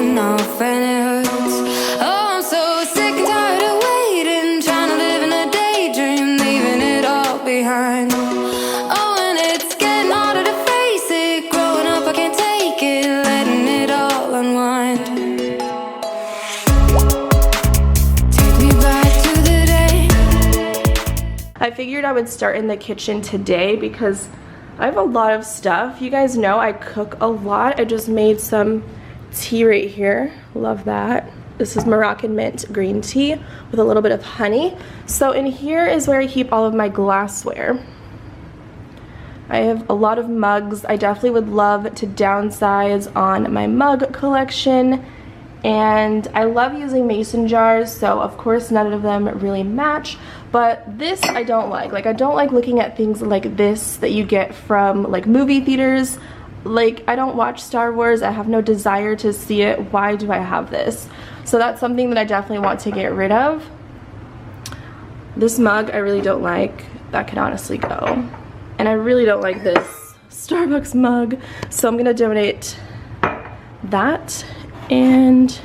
falling off and it hurts. Oh, I'm so sick and tired of waiting, trying to live in a daydream, leaving it all behind. Oh, and it's getting harder to face it. Growing up, I can't take it, letting it all unwind. Take me back to the day. I figured I would start in the kitchen today because I have a lot of stuff. You guys know I cook a lot. I just made some tea right here. Love that. This is Moroccan mint green tea with a little bit of honey. So in here is where I keep all of my glassware. I have a lot of mugs. I definitely would love to downsize on my mug collection. And I love using mason jars, so of course none of them really match, but this I don't like. Like, I don't like looking at things like this that you get from like movie theaters. Like, I don't watch Star Wars, I have no desire to see it. Why do I have this? So that's something that I definitely want to get rid of. This mug I really don't like. That could honestly go. And I really don't like this Starbucks mug, so I'm gonna donate that. And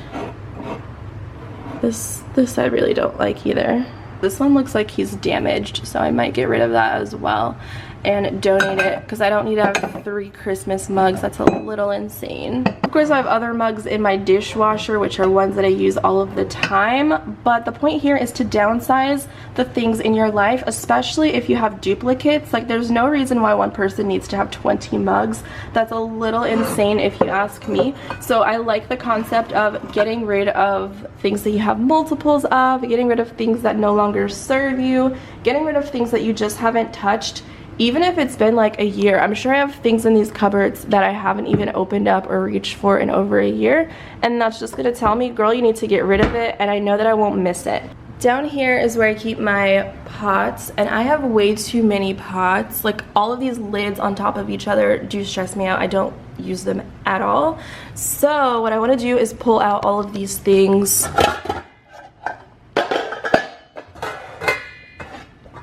this I really don't like either. This one looks like he's damaged, so I might get rid of that as well and donate it because I don't need to have 3 Christmas mugs. That's a little insane. Of course, I have other mugs in my dishwasher, which are ones that I use all of the time, but the point here is to downsize the things in your life, especially if you have duplicates. Like, there's no reason why one person needs to have 20 mugs. That's a little insane if you ask me. So I like the concept of getting rid of things that you have multiples of, getting rid of things that no longer serve you, getting rid of things that you just haven't touched. Even if it's been like a year, I'm sure I have things in these cupboards that I haven't even opened up or reached for in over a year, and that's just gonna tell me, girl, you need to get rid of it, and I know that I won't miss it. Down here is where I keep my pots, and I have way too many pots. Like, all of these lids on top of each other do stress me out. I don't use them at all. So what I want to do is pull out all of these things.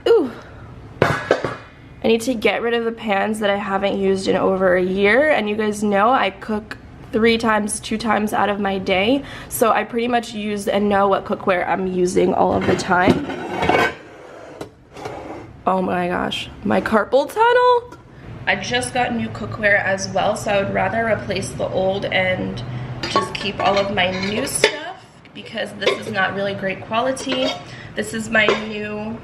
Ooh. I need to get rid of the pans that I haven't used in over a year, and you guys know I cook 3 times, 2 times out of my day, so I pretty much use and know what cookware I'm using all of the time. Oh my gosh, my carpal tunnel! I just got new cookware as well, so I would rather replace the old and just keep all of my new stuff because this is not really great quality. This is my new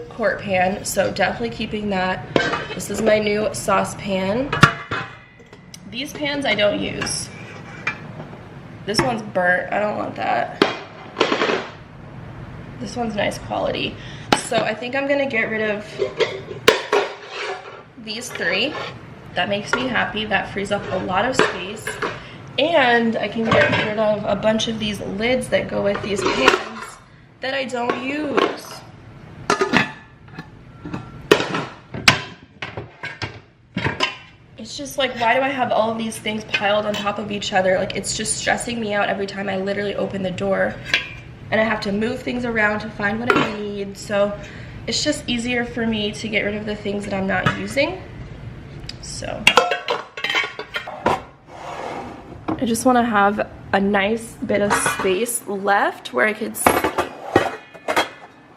quart pan, so definitely keeping that. This is my new saucepan. These pans I don't use. This one's burnt, I don't want that. This one's nice quality. So I think I'm gonna get rid of these 3. That makes me happy. That frees up a lot of space. And I can get rid of a bunch of these lids that go with these pans that I don't use. It's just like, why do I have all of these things piled on top of each other? Like, it's just stressing me out every time I literally open the door. And I have to move things around to find what I need. So it's just easier for me to get rid of the things that I'm not using. So I just want to have a nice bit of space left where I could see.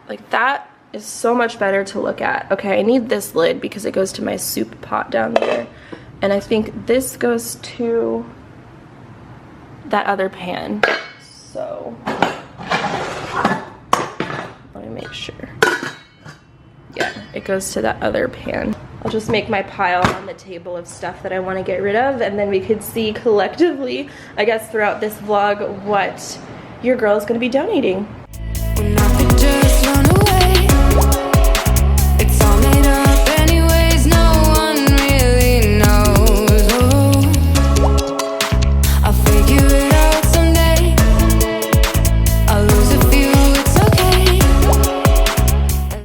Like, that is so much better to look at. Okay, I need this lid because it goes to my soup pot down there. And I think this goes to that other pan. So let me make sure. Yeah, it goes to that other pan. I'll just make my pile on the table of stuff that I want to get rid of, and then we could see collectively, I guess, throughout this vlog what your girl is going to be donating. When I could just run away. It's all made up anyways, no one really knows. Oh, I'll figure it out someday. I'll lose a few, it's okay.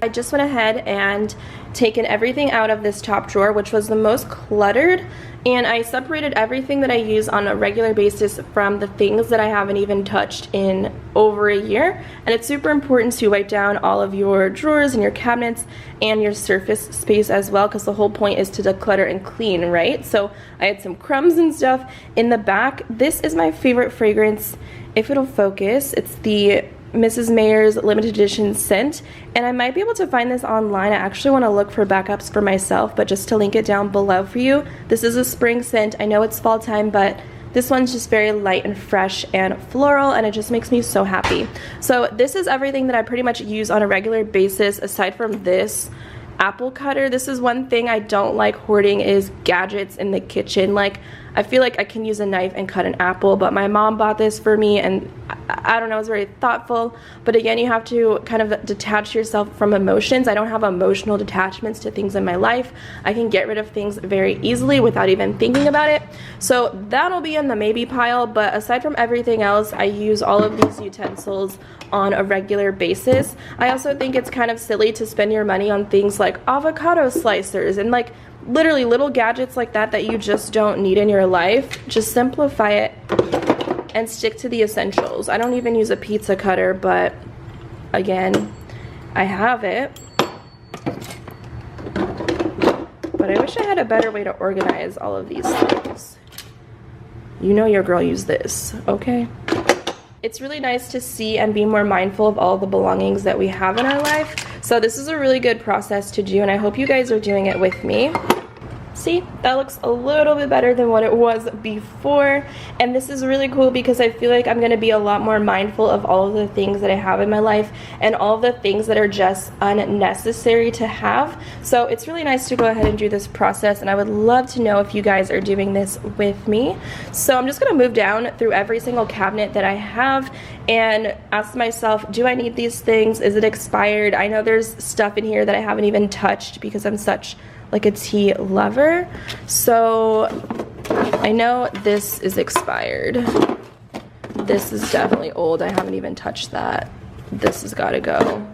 I just went ahead and taken everything out of this top drawer, which was the most cluttered, and I separated everything that I use on a regular basis from the things that I haven't even touched in over a year. And it's super important to wipe down all of your drawers and your cabinets and your surface space as well, because the whole point is to declutter and clean, right? So I had some crumbs and stuff in the back. This is my favorite fragrance, if it'll focus. It's the Mrs. Mayer's limited edition scent, and I might be able to find this online. I actually want to look for backups for myself, but just to link it down below for you. This is a spring scent. I know it's fall time, but this one's just very light and fresh and floral, and it just makes me so happy. So this is everything that I pretty much use on a regular basis aside from this apple cutter. This is one thing I don't like hoarding, is gadgets in the kitchen. Like, I feel like I can use a knife and cut an apple, but my mom bought this for me, and I don't know, it's very thoughtful. But again, you have to kind of detach yourself from emotions. I don't have emotional detachments to things in my life. I can get rid of things very easily without even thinking about it. So that'll be in the maybe pile, but aside from everything else, I use all of these utensils on a regular basis. I also think it's kind of silly to spend your money on things like avocado slicers and like literally little gadgets like that that you just don't need in your life. Just simplify it and stick to the essentials. I don't even use a pizza cutter, but again, I have it. But I wish I had a better way to organize all of these things. You know your girl used this, okay? It's really nice to see and be more mindful of all the belongings that we have in our life. So this is a really good process to do, and I hope you guys are doing it with me. See, that looks a little bit better than what it was before, and this is really cool because I feel like I'm going to be a lot more mindful of all of the things that I have in my life and all of the things that are just unnecessary to have. So it's really nice to go ahead and do this process, and I would love to know if you guys are doing this with me. So I'm just going to move down through every single cabinet that I have and ask myself, do I need these things? Is it expired? I know there's stuff in here that I haven't even touched because I'm such like a tea lover. So I know this is expired. This is definitely old. I haven't even touched that. This has got to go.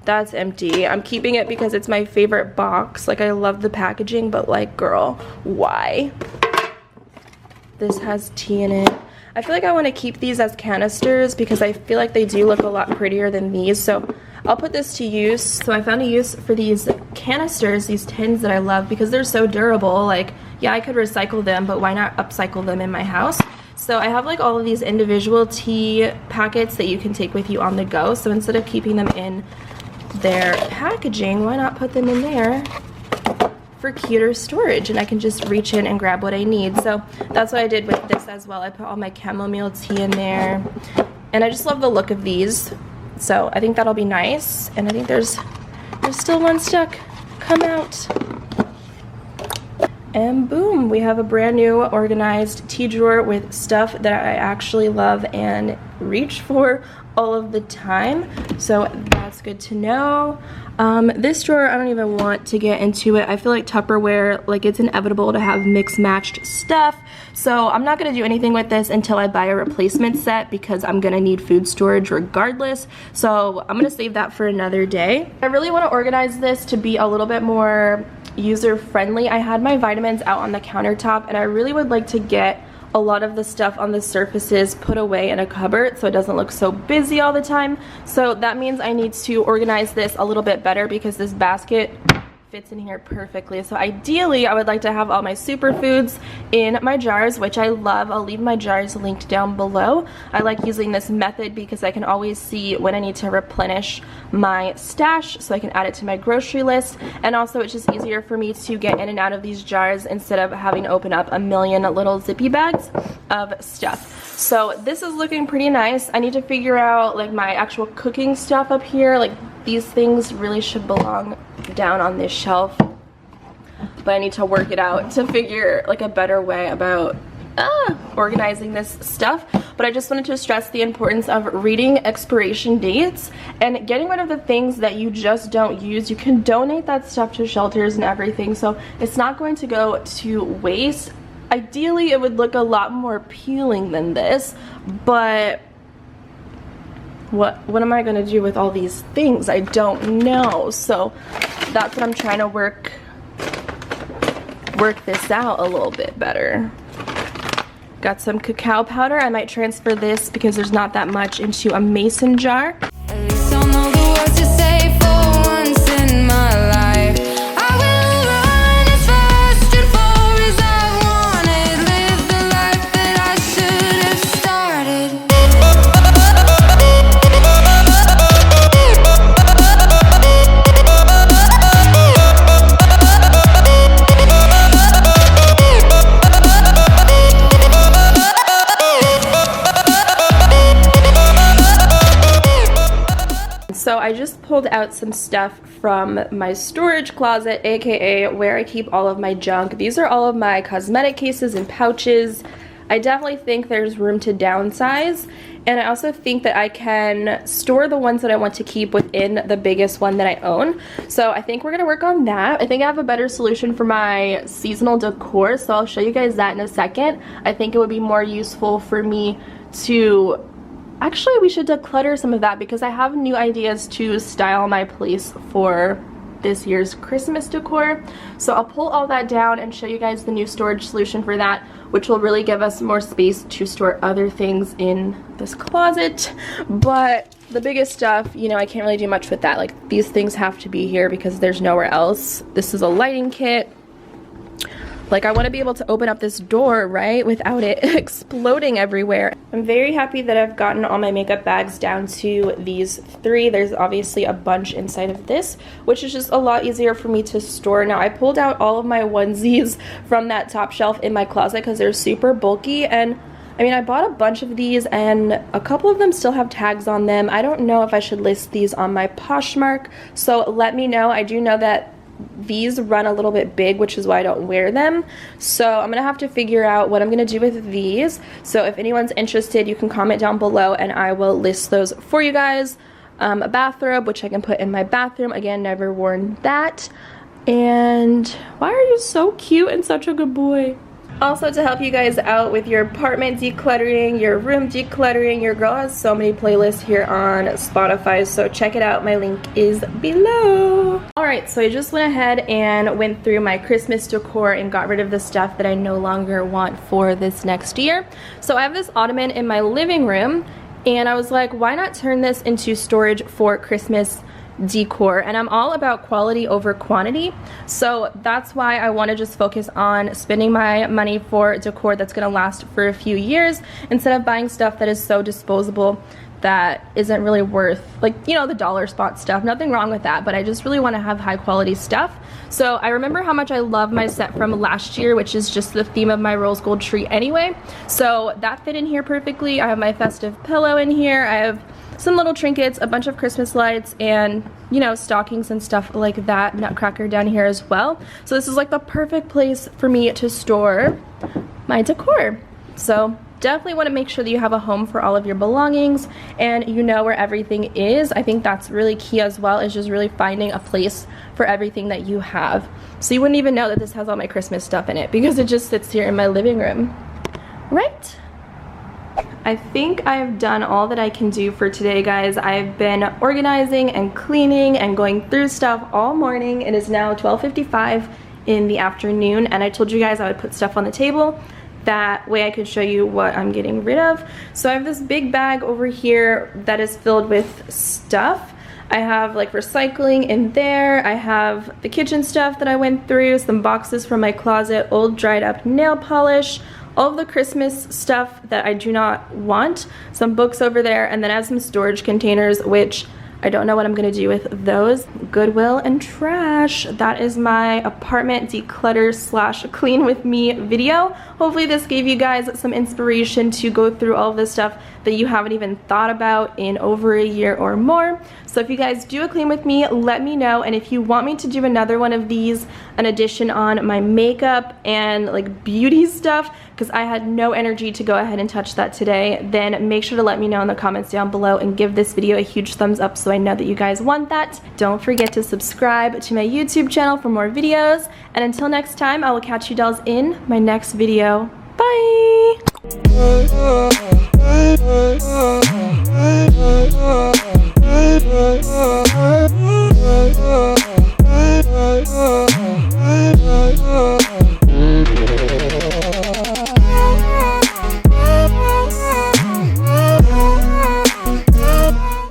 That's empty. I'm keeping it because it's my favorite box. Like, I love the packaging, but like, girl, why? This has tea in it. I feel like I want to keep these as canisters because I feel like they do look a lot prettier than these. So I'll put this to use. So I found a use for these canisters, these tins that I love because they're so durable. Like, yeah, I could recycle them, but why not upcycle them in my house? So I have like all of these individual tea packets that you can take with you on the go. So instead of keeping them in their packaging, why not put them in there for cuter storage, and I can just reach in and grab what I need. So that's what I did with this as well. I put all my chamomile tea in there, and I just love the look of these. So I think that'll be nice, and I think there's still one stuck. Come out. And boom, we have a brand new organized tea drawer with stuff that I actually love and reach for all of the time. So that's good to know. This drawer, I don't even want to get into it. I feel like Tupperware, like, it's inevitable to have mixed matched stuff. So I'm not gonna do anything with this until I buy a replacement set because I'm gonna need food storage regardless. So I'm gonna save that for another day. I really wanna organize this to be a little bit more user-friendly. I had my vitamins out on the countertop, and I really would like to get a lot of the stuff on the surfaces put away in a cupboard so it doesn't look so busy all the time. So that means I need to organize this a little bit better because this basket fits in here perfectly. So ideally, I would like to have all my superfoods in my jars, which I love. I'll leave my jars linked down below. I like using this method because I can always see when I need to replenish my stash so I can add it to my grocery list. And also, it's just easier for me to get in and out of these jars instead of having to open up a million little zippy bags of stuff. So this is looking pretty nice. I need to figure out like my actual cooking stuff up here. Like, these things really should belong down on this shelf, but I need to work it out to figure like a better way about organizing this stuff. But I just wanted to stress the importance of reading expiration dates and getting rid of the things that you just don't use. You can donate that stuff to shelters and everything, so it's not going to go to waste. Ideally, it would look a lot more appealing than this, but what am I gonna do with all these things? I don't know. So that's what I'm trying to work work this out a little bit better. Got some cacao powder. I might transfer this because there's not that much into a mason jar. At least I'll know the words to say for once in my life. I will run as fast and far as I wanted, live the life that I should have started. So I just pulled out some stuff from my storage closet, aka where I keep all of my junk. These are all of my cosmetic cases and pouches. I definitely think there's room to downsize, and I also think that I can store the ones that I want to keep within the biggest one that I own. So I think we're gonna work on that. I think I have a better solution for my seasonal decor, so I'll show you guys that in a second. I think it would be more useful for me to actually, we should declutter some of that because I have new ideas to style my place for this year's Christmas decor. So I'll pull all that down and show you guys the new storage solution for that, which will really give us more space to store other things in this closet. But the biggest stuff, you know, I can't really do much with that. Like, these things have to be here because there's nowhere else. This is a lighting kit. Like, I want to be able to open up this door, right, without it exploding everywhere. I'm very happy that I've gotten all my makeup bags down to these 3. There's obviously a bunch inside of this, which is just a lot easier for me to store. Now, I pulled out all of my onesies from that top shelf in my closet because they're super bulky, and I mean, I bought a bunch of these and a couple of them still have tags on them. I don't know if I should list these on my Poshmark, so let me know. I do know that these run a little bit big, which is why I don't wear them. So I'm gonna have to figure out what I'm gonna do with these. So if anyone's interested, you can comment down below and I will list those for you guys. A bathrobe, which I can put in my bathroom. Again, never worn that. And why are you so cute and such a good boy? Also, to help you guys out with your apartment decluttering, your room decluttering, your girl has so many playlists here on Spotify, so check it out. My link is below. Alright, so I just went ahead and went through my Christmas decor and got rid of the stuff that I no longer want for this next year. So I have this ottoman in my living room, and I was like, why not turn this into storage for Christmas decor? And I'm all about quality over quantity, so that's why I want to just focus on spending my money for decor that's going to last for a few years instead of buying stuff that is so disposable that isn't really worth, like, you know, the dollar spot stuff. Nothing wrong with that, but I just really want to have high quality stuff. So I remember how much I love my set from last year, which is just the theme of my rose gold tree anyway, so that fit in here perfectly. I have my festive pillow in here, I have some little trinkets, a bunch of Christmas lights, and, you know, stockings and stuff like that. Nutcracker down here as well. So this is like the perfect place for me to store my decor. So definitely want to make sure that you have a home for all of your belongings and you know where everything is. I think that's really key as well, is just really finding a place for everything that you have. So you wouldn't even know that this has all my Christmas stuff in it because it just sits here in my living room, right? I think I've done all that I can do for today, guys. I've been organizing and cleaning and going through stuff all morning. It is now 12:55 in the afternoon, and I told you guys I would put stuff on the table. That way I could show you what I'm getting rid of. So I have this big bag over here that is filled with stuff. I have like recycling in there. I have the kitchen stuff that I went through, some boxes from my closet, old dried up nail polish, all of the Christmas stuff that I do not want, some books over there, and then I have some storage containers, which I don't know what I'm gonna do with those. Goodwill and trash. That is my apartment declutter slash clean with me video. Hopefully this gave you guys some inspiration to go through all of this stuff that you haven't even thought about in over a year or more. So if you guys do a clean with me, let me know. And if you want me to do another one of these, an addition on my makeup and like beauty stuff, because I had no energy to go ahead and touch that today, then make sure to let me know in the comments down below and give this video a huge thumbs up so I know that you guys want that. Don't forget to subscribe to my YouTube channel for more videos. And until next time, I will catch you dolls in my next video. Bye!